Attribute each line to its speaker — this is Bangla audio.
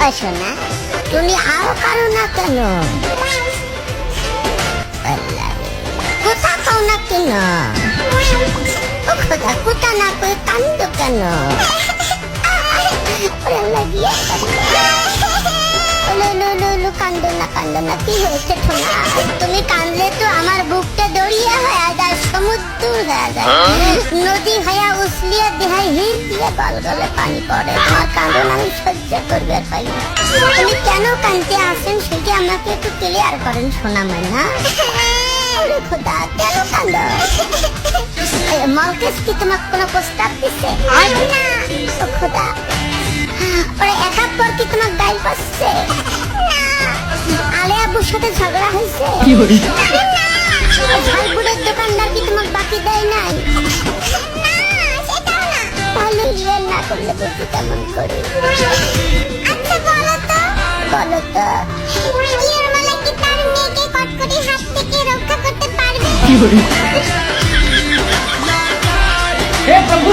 Speaker 1: শোনা, তুমি আও পারো না কেন? কোথা খাও না কেন? ও খোদা, কোথা না কই কান্দ কেন? কান্দো না, কি হয়েছে শোনা? তুমি কান্দলে তো আমার বুকটা দড়িয়ে হয়ে যায়, সমুদ্র হয়ে যায়, নদী হয়ে উছলিয়ে দেহায় হিট দিয়ে গলগলে পানি পড়ে। তোমার কান্দন আমি সহ্য করবে পাই না। তুমি কেন কান্দতে আসেন সেটি আমাকে একটু ক্লিয়ার করেন শোনা মাইনা। খোদা, কেন কান্দ? মলকেশ কি তোমাকে কোনো প্রস্তাব দিচ্ছে? ও খোদা, ওরা এক এক পর কি তোমার গাইল পাচ্ছে? আলে আবুর সাথে ঝগড়া হয়েছে? ঝালপুরের দোকানদার কি তোমাকে বাকি দেয় নাই? তাহলে বিয়ে না করলে বুঝি কেমন করে? আচ্ছা বলো তো, বলো তো, ইরমালা কি তার মেয়েকে কটকটির হাত থেকে রক্ষা করতে পারবে?
Speaker 2: हे प्रभु